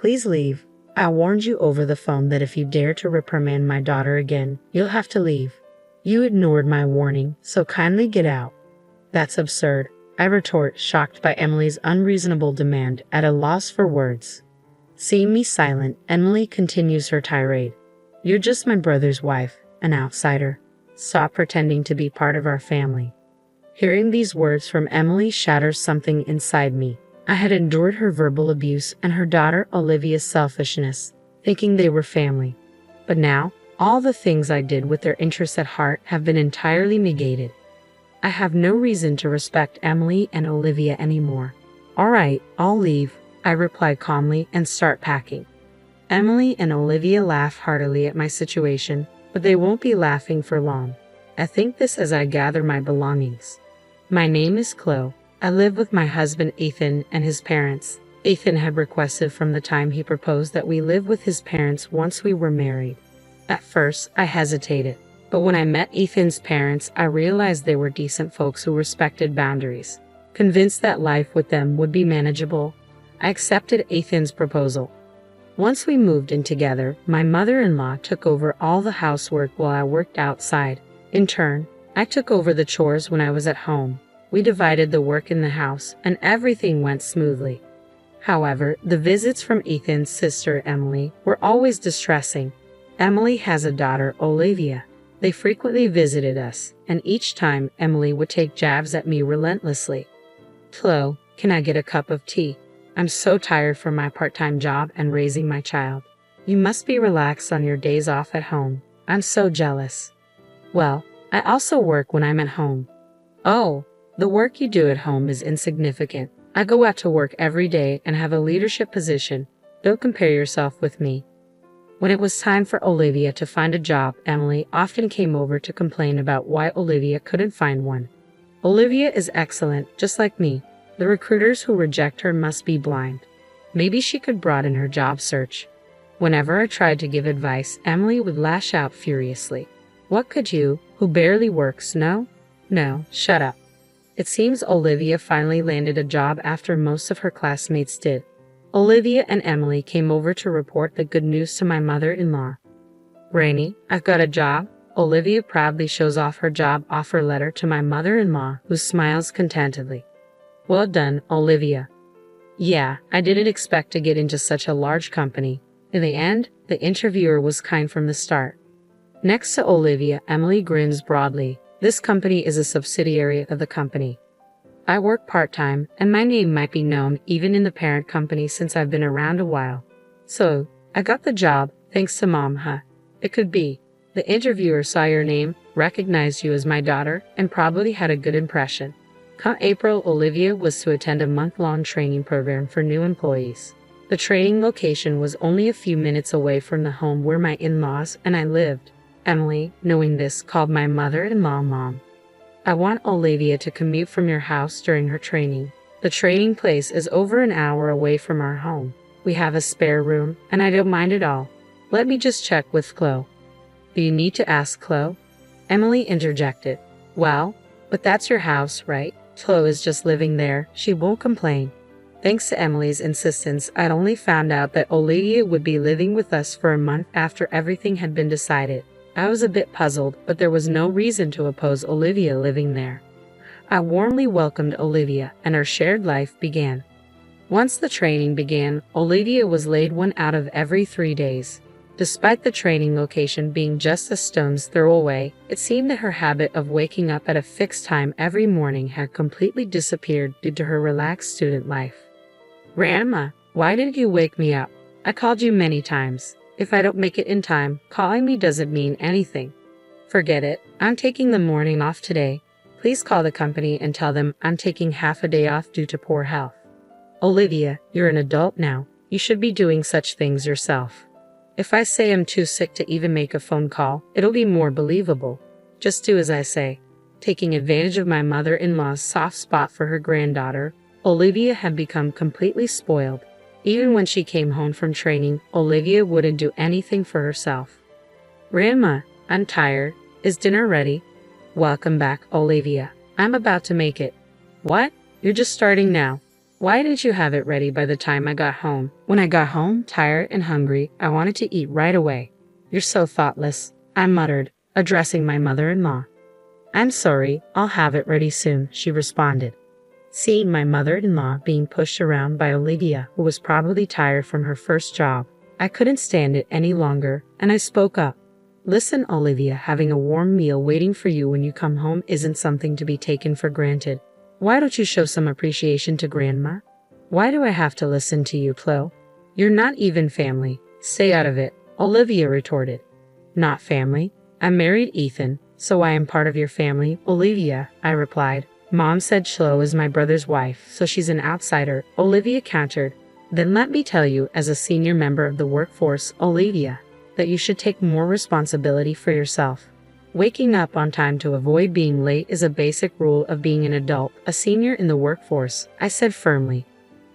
Please leave. I warned you over the phone that if you dare to reprimand my daughter again, you'll have to leave. You ignored my warning, so kindly get out. That's absurd, I retort, shocked by Emily's unreasonable demand, at a loss for words. Seeing me silent, Emily continues her tirade. You're just my brother's wife, an outsider. Stop pretending to be part of our family. Hearing these words from Emily shatters something inside me. I had endured her verbal abuse and her daughter Olivia's selfishness, thinking they were family. But now, all the things I did with their interests at heart have been entirely negated. I have no reason to respect Emily and Olivia anymore. All right, I'll leave, I reply calmly and start packing. Emily and Olivia laugh heartily at my situation, but they won't be laughing for long. I think this as I gather my belongings. My name is Chloe. I live with my husband Ethan and his parents. Ethan had requested from the time he proposed that we live with his parents once we were married. At first, I hesitated, but when I met Ethan's parents, I realized they were decent folks who respected boundaries. Convinced that life with them would be manageable, I accepted Ethan's proposal. Once we moved in together, my mother-in-law took over all the housework while I worked outside. In turn, I took over the chores when I was at home. We divided the work in the house, and everything went smoothly. However, the visits from Ethan's sister, Emily, were always distressing. Emily has a daughter, Olivia. They frequently visited us, and each time Emily would take jabs at me relentlessly. Chloe, can I get a cup of tea? I'm so tired from my part-time job and raising my child. You must be relaxed on your days off at home. I'm so jealous. Well, I also work when I'm at home. Oh, the work you do at home is insignificant. I go out to work every day and have a leadership position. Don't compare yourself with me. When it was time for Olivia to find a job, Emily often came over to complain about why Olivia couldn't find one. Olivia is excellent, just like me. The recruiters who reject her must be blind. Maybe she could broaden her job search. Whenever I tried to give advice, Emily would lash out furiously. What could you, who barely works, know? No, shut up. It seems Olivia finally landed a job after most of her classmates did. Olivia and Emily came over to report the good news to my mother-in-law. Rainey, I've got a job. Olivia proudly shows off her job offer letter to my mother-in-law, who smiles contentedly. Well done, Olivia. Yeah, I didn't expect to get into such a large company. In the end, the interviewer was kind from the start. Next to Olivia, Emily grins broadly. This company is a subsidiary of the company. I work part-time, and my name might be known even in the parent company since I've been around a while. So, I got the job, thanks to Mom, huh? It could be. The interviewer saw your name, recognized you as my daughter, and probably had a good impression. Come April, Olivia was to attend a month-long training program for new employees. The training location was only a few minutes away from the home where my in-laws and I lived. Emily, knowing this, called my mother-in-law Mom. I want Olivia to commute from your house during her training. The training place is over an hour away from our home. We have a spare room, and I don't mind at all. Let me just check with Chloe. Do you need to ask Chloe? Emily interjected. Well, but that's your house, right? Chloe is just living there. She won't complain. Thanks to Emily's insistence, I'd only found out that Olivia would be living with us for a month after everything had been decided. I was a bit puzzled, but there was no reason to oppose Olivia living there. I warmly welcomed Olivia, and our shared life began. Once the training began, Olivia was laid one out of every 3 days. Despite the training location being just a stone's throw away, it seemed that her habit of waking up at a fixed time every morning had completely disappeared due to her relaxed student life. Grandma, why didn't you wake me up? I called you many times. If I don't make it in time, calling me doesn't mean anything. Forget it. I'm taking the morning off today. Please call the company and tell them I'm taking half a day off due to poor health. Olivia, you're an adult now. You should be doing such things yourself. If I say I'm too sick to even make a phone call, it'll be more believable. Just do as I say. Taking advantage of my mother-in-law's soft spot for her granddaughter, Olivia had become completely spoiled. Even when she came home from training, Olivia wouldn't do anything for herself. Grandma, I'm tired. Is dinner ready? Welcome back, Olivia. I'm about to make it. What? You're just starting now. Why didn't you have it ready by the time I got home? When I got home, tired and hungry, I wanted to eat right away. You're so thoughtless, I muttered, addressing my mother-in-law. I'm sorry, I'll have it ready soon, she responded. Seeing my mother-in-law being pushed around by Olivia, who was probably tired from her first job, I couldn't stand it any longer, and I spoke up. Listen, Olivia, having a warm meal waiting for you when you come home isn't something to be taken for granted. Why don't you show some appreciation to Grandma? Why do I have to listen to you, Chloe? You're not even family. Stay out of it, Olivia retorted. Not family? I married Ethan, so I am part of your family, Olivia, I replied. Mom said Chloe is my brother's wife, so she's an outsider, Olivia countered. Then let me tell you, as a senior member of the workforce, Olivia, that you should take more responsibility for yourself. Waking up on time to avoid being late is a basic rule of being an adult, a senior in the workforce, I said firmly.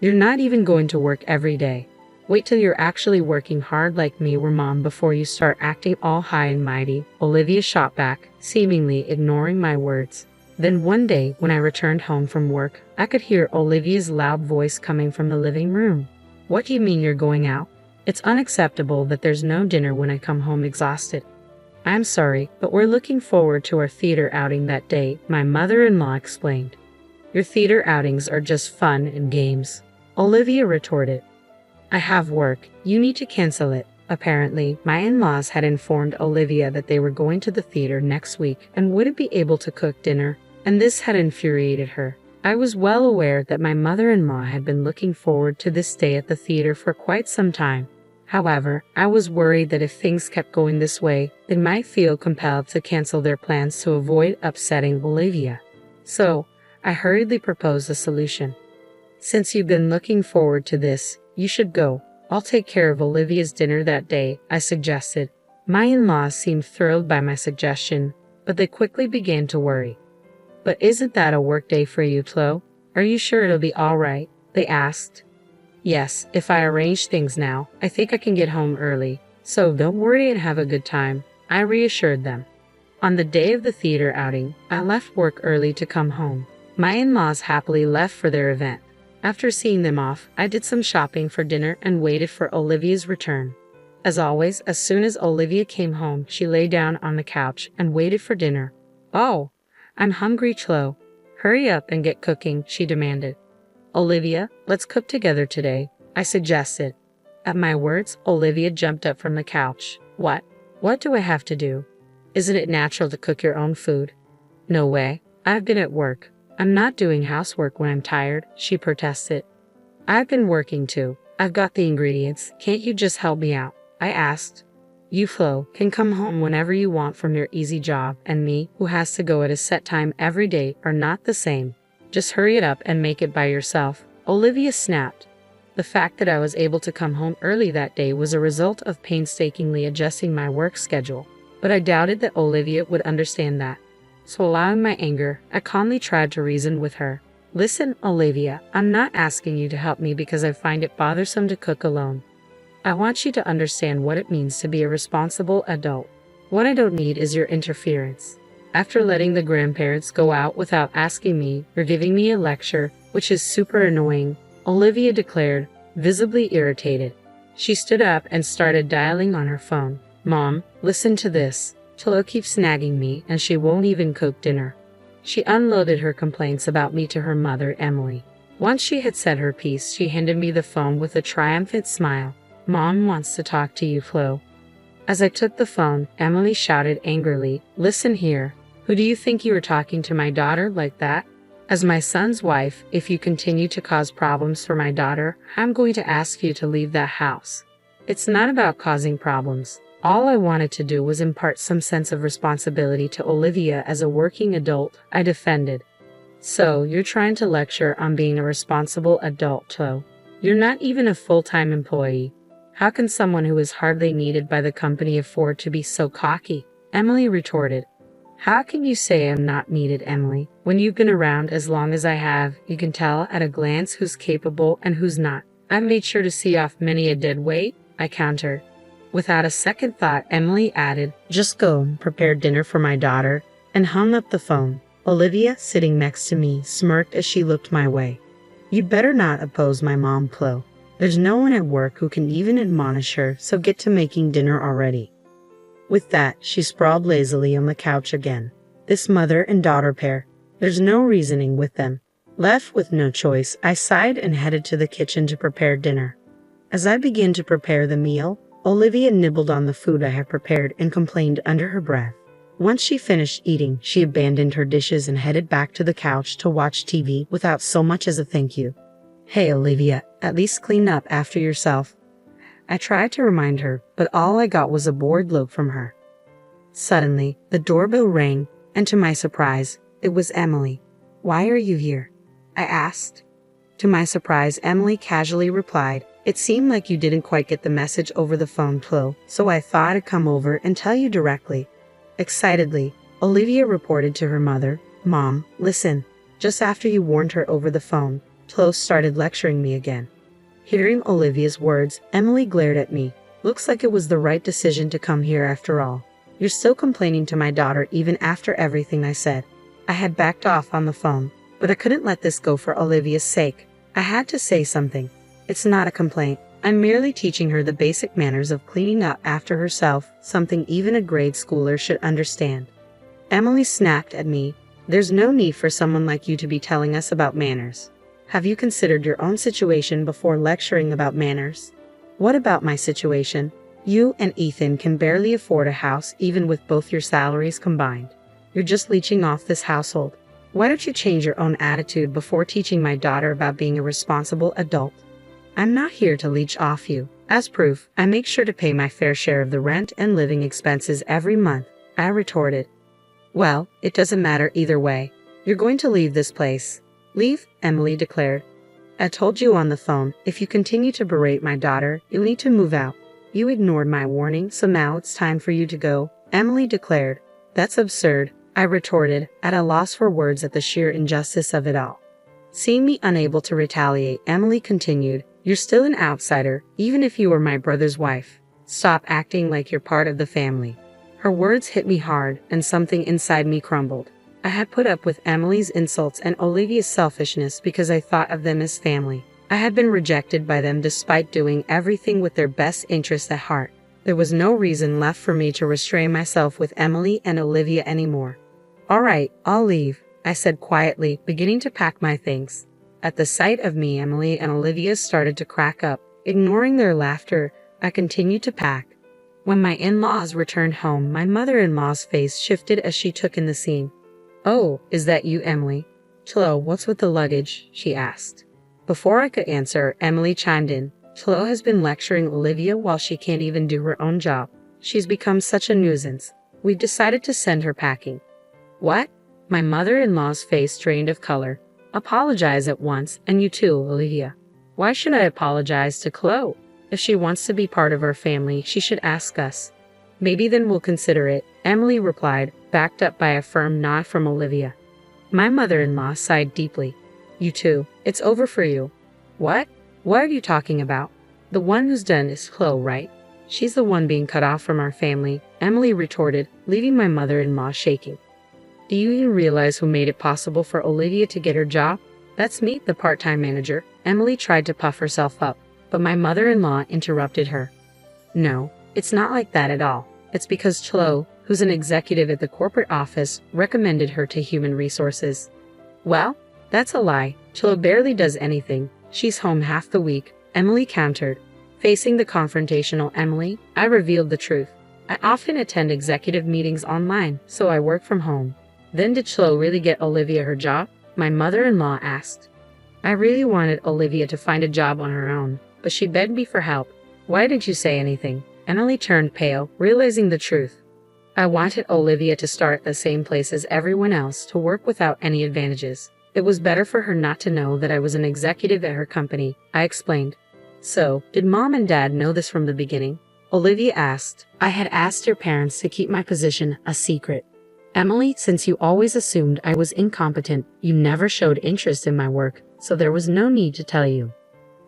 You're not even going to work every day. Wait till you're actually working hard like me or Mom before you start acting all high and mighty, Olivia shot back, seemingly ignoring my words. Then one day, when I returned home from work, I could hear Olivia's loud voice coming from the living room. What do you mean you're going out? It's unacceptable that there's no dinner when I come home exhausted. I'm sorry, but we're looking forward to our theater outing that day, my mother-in-law explained. Your theater outings are just fun and games, Olivia retorted. I have work. You need to cancel it. Apparently, my in-laws had informed Olivia that they were going to the theater next week and wouldn't be able to cook dinner, and this had infuriated her. I was well aware that my mother-in-law had been looking forward to this day at the theater for quite some time. However, I was worried that if things kept going this way, they might feel compelled to cancel their plans to avoid upsetting Olivia. So, I hurriedly proposed a solution. Since you've been looking forward to this, you should go. I'll take care of Olivia's dinner that day, I suggested. My in-laws seemed thrilled by my suggestion, but they quickly began to worry. But isn't that a work day for you, Chloe? Are you sure it'll be all right? They asked. Yes, if I arrange things now, I think I can get home early. So don't worry and have a good time, I reassured them. On the day of the theater outing, I left work early to come home. My in-laws happily left for their event. After seeing them off, I did some shopping for dinner and waited for Olivia's return. As always, as soon as Olivia came home, she lay down on the couch and waited for dinner. Oh, I'm hungry, Chloe. Hurry up and get cooking, she demanded. Olivia, let's cook together today, I suggested. At my words, Olivia jumped up from the couch. What? What do I have to do? Isn't it natural to cook your own food? No way. I've been at work. I'm not doing housework when I'm tired, she protested. I've been working too. I've got the ingredients. Can't you just help me out? I asked. You, Flo, can come home whenever you want from your easy job, and me, who has to go at a set time every day, are not the same. Just hurry it up and make it by yourself, Olivia snapped. The fact that I was able to come home early that day was a result of painstakingly adjusting my work schedule, but I doubted that Olivia would understand that. So allowing my anger, I calmly tried to reason with her. Listen, Olivia, I'm not asking you to help me because I find it bothersome to cook alone. I want you to understand what it means to be a responsible adult. What I don't need is your interference. After letting the grandparents go out without asking me or giving me a lecture, which is super annoying, Olivia declared, visibly irritated. She stood up and started dialing on her phone. Mom, listen to this. Chloe keeps nagging me and she won't even cook dinner. She unloaded her complaints about me to her mother, Emily. Once she had said her piece, she handed me the phone with a triumphant smile. Mom wants to talk to you, Chloe. As I took the phone, Emily shouted angrily, Listen here. Who do you think you are talking to my daughter like that? As my son's wife, if you continue to cause problems for my daughter, I'm going to ask you to leave that house. It's not about causing problems. All I wanted to do was impart some sense of responsibility to Olivia as a working adult, I defended. So, you're trying to lecture on being a responsible adult, Chloe. You're not even a full-time employee. How can someone who is hardly needed by the company afford to be so cocky? Emily retorted. How can you say I'm not needed, Emily? When you've been around as long as I have, you can tell at a glance who's capable and who's not. I've made sure to see off many a dead weight, I countered. Without a second thought, Emily added, Just go and prepare dinner for my daughter, and hung up the phone. Olivia, sitting next to me, smirked as she looked my way. You better not oppose my mom, Chloe. There's no one at work who can even admonish her, so get to making dinner already. With that, she sprawled lazily on the couch again. This mother and daughter pair. There's no reasoning with them. Left with no choice, I sighed and headed to the kitchen to prepare dinner. As I began to prepare the meal, Olivia nibbled on the food I had prepared and complained under her breath. Once she finished eating, she abandoned her dishes and headed back to the couch to watch TV without so much as a thank you. Hey Olivia, at least clean up after yourself. I tried to remind her, but all I got was a bored look from her. Suddenly, the doorbell rang, and to my surprise, it was Emily. Why are you here? I asked. To my surprise, Emily casually replied, it seemed like you didn't quite get the message over the phone, Chloe, so I thought I'd come over and tell you directly. Excitedly, Olivia reported to her mother, Mom, listen, just after you warned her over the phone, Chloe started lecturing me again. Hearing Olivia's words, Emily glared at me. Looks like it was the right decision to come here after all. You're still complaining to my daughter even after everything I said. I had backed off on the phone, but I couldn't let this go for Olivia's sake. I had to say something. It's not a complaint. I'm merely teaching her the basic manners of cleaning up after herself, something even a grade schooler should understand. Emily snapped at me. There's no need for someone like you to be telling us about manners. Have you considered your own situation before lecturing about manners? What about my situation? You and Ethan can barely afford a house even with both your salaries combined. You're just leeching off this household. Why don't you change your own attitude before teaching my daughter about being a responsible adult? I'm not here to leech off you. As proof, I make sure to pay my fair share of the rent and living expenses every month, I retorted. Well, it doesn't matter either way. You're going to leave this place. Leave, Emily declared. I told you on the phone, if you continue to berate my daughter, you'll need to move out. You ignored my warning, so now it's time for you to go, Emily declared. That's absurd, I retorted, at a loss for words at the sheer injustice of it all. Seeing me unable to retaliate, Emily continued, you're still an outsider, even if you were my brother's wife. Stop acting like you're part of the family. Her words hit me hard, and something inside me crumbled. I had put up with Emily's insults and Olivia's selfishness because I thought of them as family. I had been rejected by them despite doing everything with their best interests at heart. There was no reason left for me to restrain myself with Emily and Olivia anymore. All right, I'll leave, I said quietly, beginning to pack my things. At the sight of me, Emily and Olivia started to crack up. Ignoring their laughter, I continued to pack. When my in-laws returned home, my mother-in-law's face shifted as she took in the scene. Oh, is that you, Emily? Chloe, what's with the luggage? She asked. Before I could answer, Emily chimed in. Chloe has been lecturing Olivia while she can't even do her own job. She's become such a nuisance. We've decided to send her packing. What? My mother-in-law's face drained of color. Apologize at once, and you too, Olivia. Why should I apologize to Chloe? If she wants to be part of our family, she should ask us. Maybe then we'll consider it, Emily replied, backed up by a firm nod from Olivia. My mother-in-law sighed deeply. You too. It's over for you. What? What are you talking about? The one who's done is Chloe, right? She's the one being cut off from our family, Emily retorted, leaving my mother-in-law shaking. Do you even realize who made it possible for Olivia to get her job? That's me, the part-time manager. Emily tried to puff herself up, but my mother-in-law interrupted her. No, it's not like that at all. It's because Chloe, who's an executive at the corporate office, recommended her to human resources. Well, that's a lie. Chloe barely does anything. She's home half the week, Emily countered. Facing the confrontational Emily, I revealed the truth. I often attend executive meetings online, so I work from home. Then did Chloe really get Olivia her job? My mother-in-law asked. I really wanted Olivia to find a job on her own, but she begged me for help. Why didn't you say anything? Emily turned pale, realizing the truth. I wanted Olivia to start at the same place as everyone else, to work without any advantages. It was better for her not to know that I was an executive at her company, I explained. So, did Mom and Dad know this from the beginning? Olivia asked. I had asked your parents to keep my position a secret. Emily, since you always assumed I was incompetent, you never showed interest in my work, so there was no need to tell you.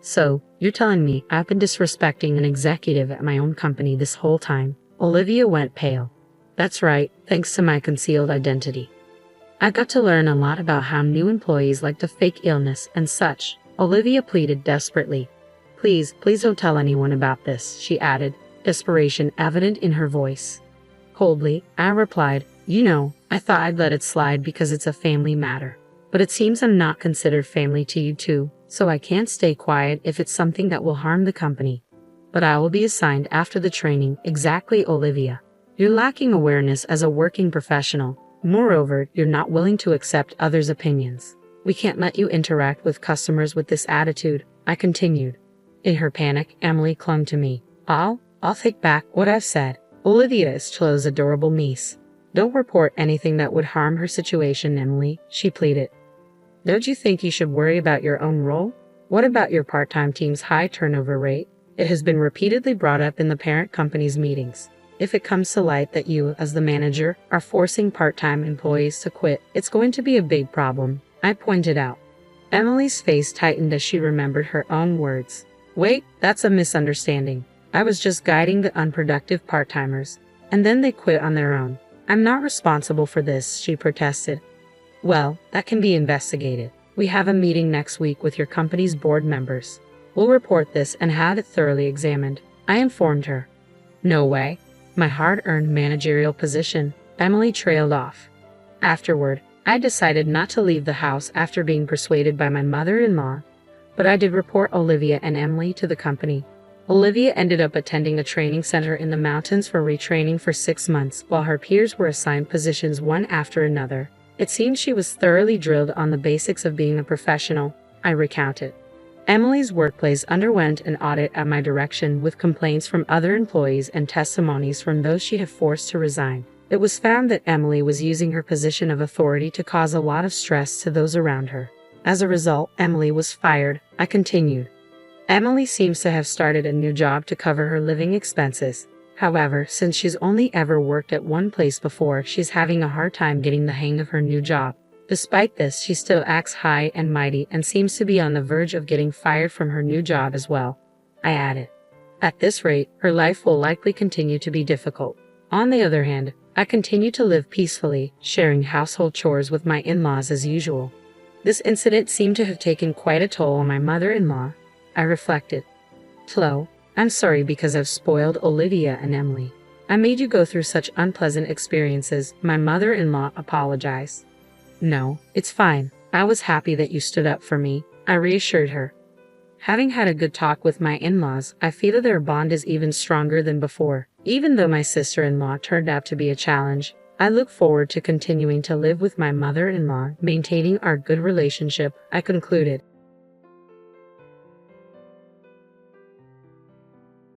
So, you're telling me I've been disrespecting an executive at my own company this whole time? Olivia went pale. That's right, thanks to my concealed identity. I got to learn a lot about how new employees like to fake illness and such. Olivia pleaded desperately. Please, please don't tell anyone about this, she added, desperation evident in her voice. Coldly, I replied, you know, I thought I'd let it slide because it's a family matter. But it seems I'm not considered family to you too, so I can't stay quiet if it's something that will harm the company. But I will be assigned after the training. Exactly, Olivia. You're lacking awareness as a working professional. Moreover, you're not willing to accept others' opinions. We can't let you interact with customers with this attitude, I continued. In her panic, Emily clung to me. I'll take back what I've said. Olivia is Chloe's adorable niece. Don't report anything that would harm her situation, Emily, she pleaded. Don't you think you should worry about your own role? What about your part-time team's high turnover rate? It has been repeatedly brought up in the parent company's meetings. If it comes to light that you, as the manager, are forcing part-time employees to quit, it's going to be a big problem, I pointed out. Emily's face tightened as she remembered her own words. Wait, that's a misunderstanding. I was just guiding the unproductive part-timers, and then they quit on their own. I'm not responsible for this, she protested. Well, that can be investigated. We have a meeting next week with your company's board members. We'll report this and have it thoroughly examined, I informed her. No way. My hard-earned managerial position, Emily trailed off. Afterward, I decided not to leave the house after being persuaded by my mother-in-law, but I did report Olivia and Emily to the company. Olivia ended up attending a training center in the mountains for retraining for 6 months, while her peers were assigned positions one after another. It seemed she was thoroughly drilled on the basics of being a professional, I recounted. Emily's workplace underwent an audit at my direction with complaints from other employees and testimonies from those she had forced to resign. It was found that Emily was using her position of authority to cause a lot of stress to those around her. As a result, Emily was fired, I continued. Emily seems to have started a new job to cover her living expenses. However, since she's only ever worked at one place before, she's having a hard time getting the hang of her new job. Despite this, she still acts high and mighty and seems to be on the verge of getting fired from her new job as well, I added. At this rate, her life will likely continue to be difficult. On the other hand, I continue to live peacefully, sharing household chores with my in-laws as usual. This incident seemed to have taken quite a toll on my mother-in-law, I reflected. Chloe, I'm sorry because I've spoiled Olivia and Emily. I made you go through such unpleasant experiences, my mother-in-law apologized. No, it's fine. I was happy that you stood up for me, I reassured her. Having had a good talk with my in-laws, I feel that their bond is even stronger than before. Even though my sister-in-law turned out to be a challenge, I look forward to continuing to live with my mother-in-law, maintaining our good relationship, I concluded.